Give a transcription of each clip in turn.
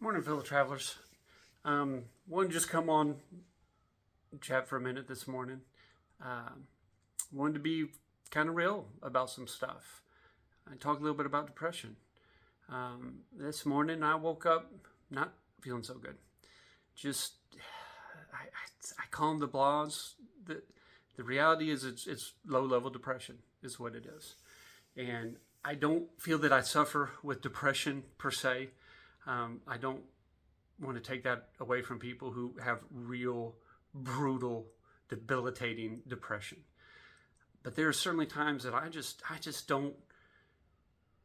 Morning, fellow travelers. Wanted to just come on and chat for a minute this morning. Um, Wanted to be kind of real about some stuff. I talk a little bit about depression. This morning I woke up not feeling so good. Just I call them the blahs. The reality is it's low level depression is what it is, and I don't feel that I suffer with depression per se. I don't want to take that away from people who have real, brutal, debilitating depression. But there are certainly times that I just don't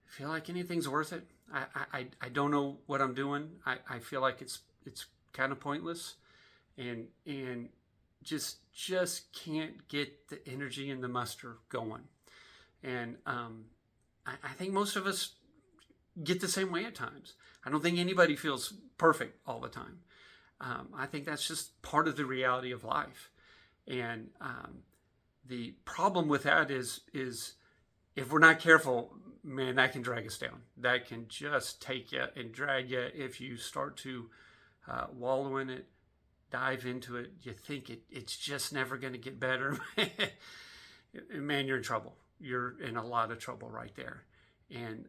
feel like anything's worth it. I don't know what I'm doing. I feel like it's kind of pointless, and just can't get the energy and the muster going. And I think most of us get the same way at times. I don't think anybody feels perfect all the time. I think that's just part of the reality of life. And the problem with that is if we're not careful, man, that can drag us down. That can just take you and drag you if you start to wallow in it, dive into it. You think it's just never going to get better. Man, you're in trouble. You're in a lot of trouble right there. And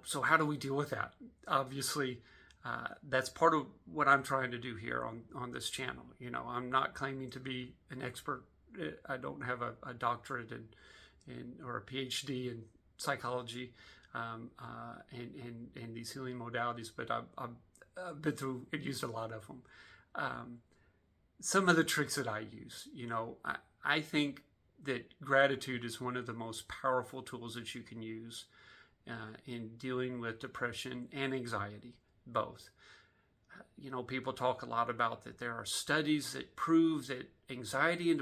so how do we deal with that? Obviously, that's part of what I'm trying to do here on this channel. I'm not claiming to be an expert. I don't have a doctorate in or a PhD in psychology and these healing modalities, but I've been through and used a lot of them. Some of the tricks that I use, I think that gratitude is one of the most powerful tools that you can use in dealing with depression and anxiety, both. People talk a lot about that there are studies that prove that anxiety and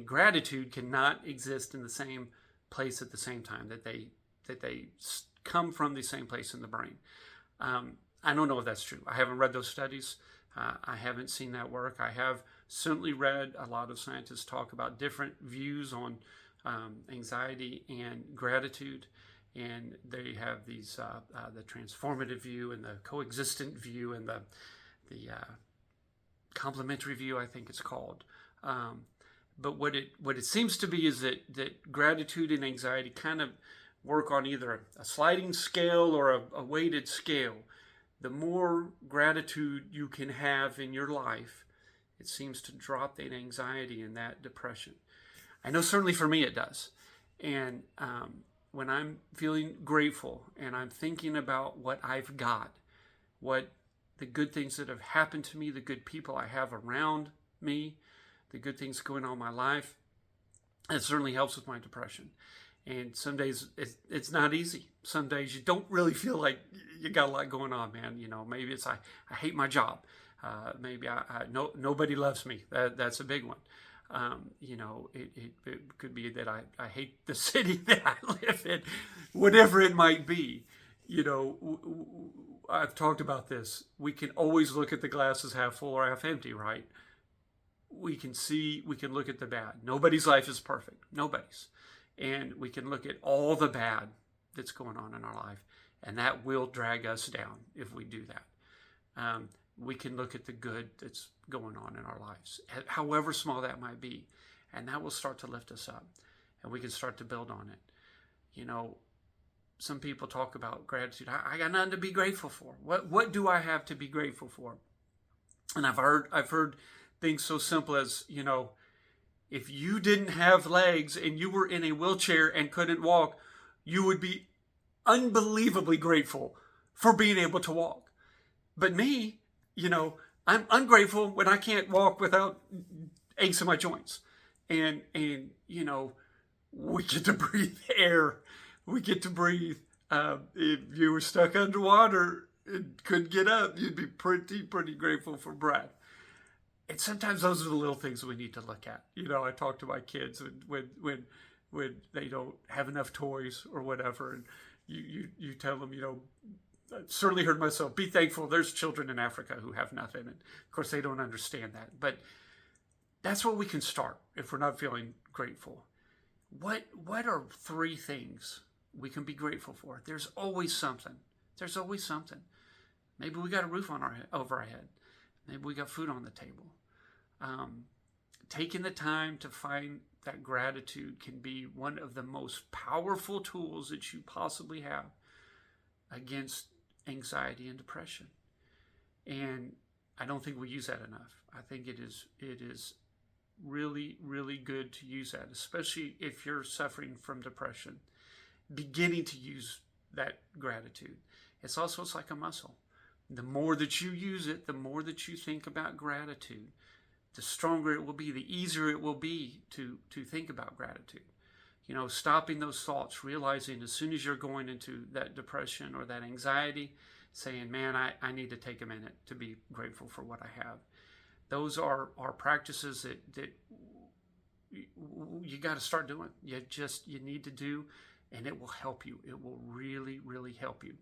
gratitude cannot exist in the same place at the same time, that they come from the same place in the brain. I don't know if that's true. I haven't read those studies. I haven't seen that work. I have certainly read a lot of scientists talk about different views on anxiety and gratitude, and they have these the transformative view and the coexistent view and the complementary view, I think it's called. But what it seems to be is that gratitude and anxiety kind of work on either a sliding scale or a weighted scale. The more gratitude you can have in your life, it seems to drop that anxiety and that depression. I know certainly for me it does. And when I'm feeling grateful and I'm thinking about what I've got, what the good things that have happened to me, the good people I have around me, the good things going on in my life, it certainly helps with my depression. And some days it's not easy. Some days you don't really feel like you got a lot going on, man. Maybe it's I hate my job. Maybe nobody loves me. That's a big one. It could be that I hate the city that I live in, whatever it might be. I've talked about this. We can always look at the glass as half full or half empty, right? We can look at the bad. Nobody's life is perfect. Nobody's. And we can look at all the bad that's going on in our life, and that will drag us down if we do that. We can look at the good that's going on in our lives, however small that might be, and that will start to lift us up, and we can start to build on it. Some people talk about gratitude. I got nothing to be grateful for. What do I have to be grateful for? And I've heard things so simple as, if you didn't have legs and you were in a wheelchair and couldn't walk, you would be unbelievably grateful for being able to walk. But me, I'm ungrateful when I can't walk without aches in my joints. And we get to breathe air. We get to breathe. If you were stuck underwater and couldn't get up, you'd be pretty grateful for breath. And sometimes those are the little things we need to look at. I talk to my kids when they don't have enough toys or whatever, and you tell them, I've certainly heard myself, be thankful there's children in Africa who have nothing. And of course, they don't understand that. But that's where we can start if we're not feeling grateful. What are 3 things we can be grateful for. There's always something. There's always something. Maybe we got a roof on over our head. Maybe we got food on the table. Taking the time to find that gratitude can be one of the most powerful tools that you possibly have against anxiety and depression. And I don't think we use that enough. I think it is really, really good to use that, especially if you're suffering from depression. Beginning to use that gratitude. It's like a muscle. The more that you use it, the more that you think about gratitude, the stronger it will be, the easier it will be to think about gratitude. Stopping those thoughts, realizing as soon as you're going into that depression or that anxiety, saying, man, I need to take a minute to be grateful for what I have. Those are practices that you got to start doing. You need to do, and it will help you. It will really, really help you.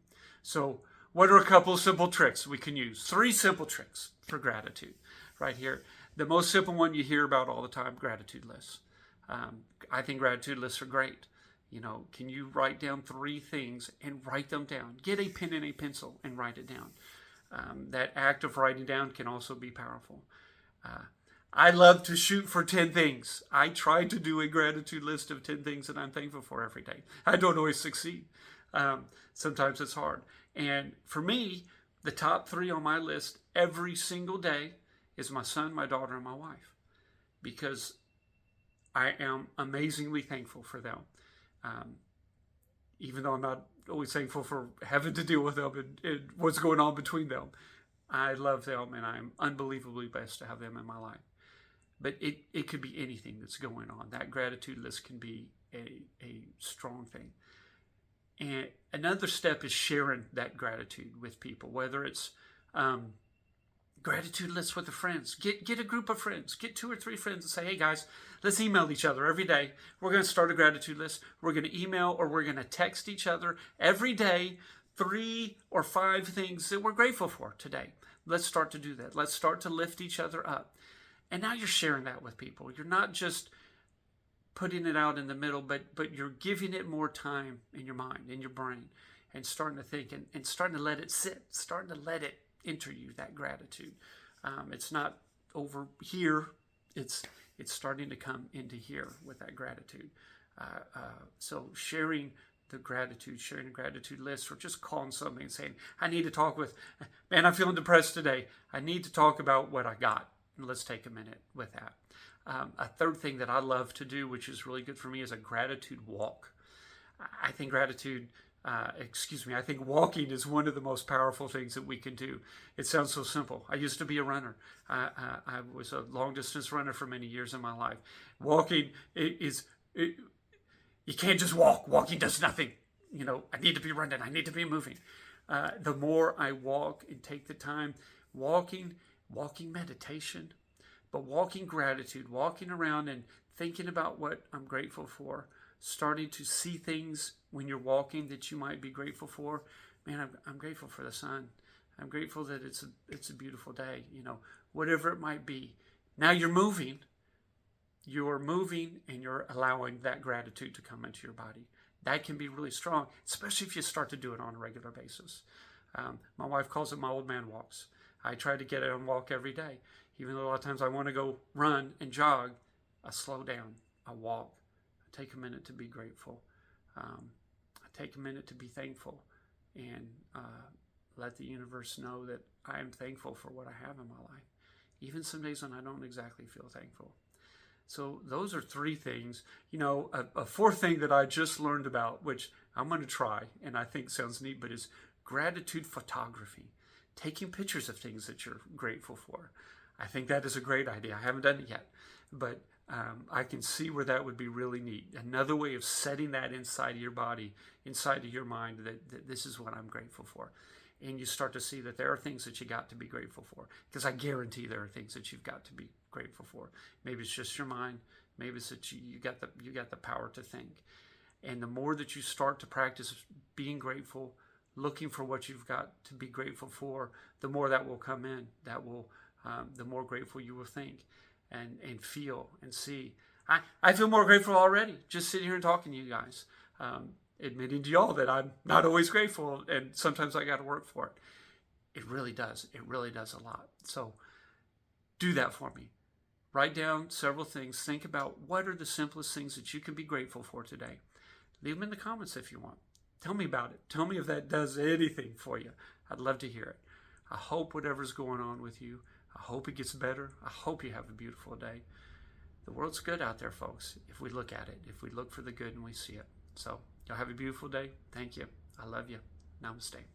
So what are a couple of simple tricks we can use? 3 simple tricks for gratitude right here. The most simple one you hear about all the time, gratitude lists. I think gratitude lists are great. Can you write down 3 things and write them down? Get a pen and a pencil and write it down. That act of writing down can also be powerful. I love to shoot for 10 things. I try to do a gratitude list of 10 things that I'm thankful for every day. I don't always succeed. Sometimes it's hard. And for me, the top 3 on my list every single day is my son, my daughter, and my wife. Because I am amazingly thankful for them. Even though I'm not always thankful for having to deal with them and what's going on between them. I love them, and I'm unbelievably blessed to have them in my life. But it could be anything that's going on. That gratitude list can be a strong thing. And another step is sharing that gratitude with people, whether it's gratitude lists with the friends. Get a group of friends. Get 2 or 3 friends and say, hey guys, let's email each other every day. We're going to start a gratitude list. We're going to email or we're going to text each other every day 3 or 5 things that we're grateful for today. Let's start to do that. Let's start to lift each other up. And now you're sharing that with people. You're not just putting it out in the middle, but you're giving it more time in your mind, in your brain, and starting to think and starting to let it sit, starting to let it enter you, that gratitude. It's not over here. It's starting to come into here with that gratitude. So sharing the gratitude, sharing a gratitude list, or just calling somebody and saying, I need to talk with, man, I'm feeling depressed today. I need to talk about what I got. And let's take a minute with that. A third thing that I love to do, which is really good for me, is a gratitude walk. I think I think walking is one of the most powerful things that we can do. It sounds so simple. I used to be a runner. I was a long distance runner for many years in my life. Walking you can't just walk. Walking does nothing. I need to be running. I need to be moving. The more I walk and take the time, walking meditation, but walking gratitude, walking around and thinking about what I'm grateful for, starting to see things when you're walking that you might be grateful for. Man, I'm grateful for the sun. I'm grateful that it's a beautiful day, whatever it might be. Now you're moving and you're allowing that gratitude to come into your body. That can be really strong, especially if you start to do it on a regular basis. My wife calls it my old man walks. I try to get out and walk every day. Even though a lot of times I want to go run and jog, I slow down, I walk, I take a minute to be grateful. I take a minute to be thankful and let the universe know that I am thankful for what I have in my life. Even some days when I don't exactly feel thankful. So those are 3 things. A 4th thing that I just learned about, which I'm going to try and I think sounds neat, but is gratitude photography. Taking pictures of things that you're grateful for. I think that is a great idea. I haven't done it yet, but I can see where that would be really neat. Another way of setting that inside of your body, inside of your mind, that this is what I'm grateful for. And you start to see that there are things that you got to be grateful for. Because I guarantee there are things that you've got to be grateful for. Maybe it's just your mind. Maybe it's that you got the power to think. And the more that you start to practice being grateful, looking for what you've got to be grateful for, the more that will come in. The more grateful you will think and feel and see. I feel more grateful already, just sitting here and talking to you guys. admitting to y'all that I'm not always grateful and sometimes I got to work for it. It really does. It really does a lot. So do that for me. Write down several things. Think about what are the simplest things that you can be grateful for today. Leave them in the comments if you want. Tell me about it. Tell me if that does anything for you. I'd love to hear it. I hope whatever's going on with you, I hope it gets better. I hope you have a beautiful day. The world's good out there, folks, if we look at it, if we look for the good and we see it. So, y'all have a beautiful day. Thank you. I love you. Namaste.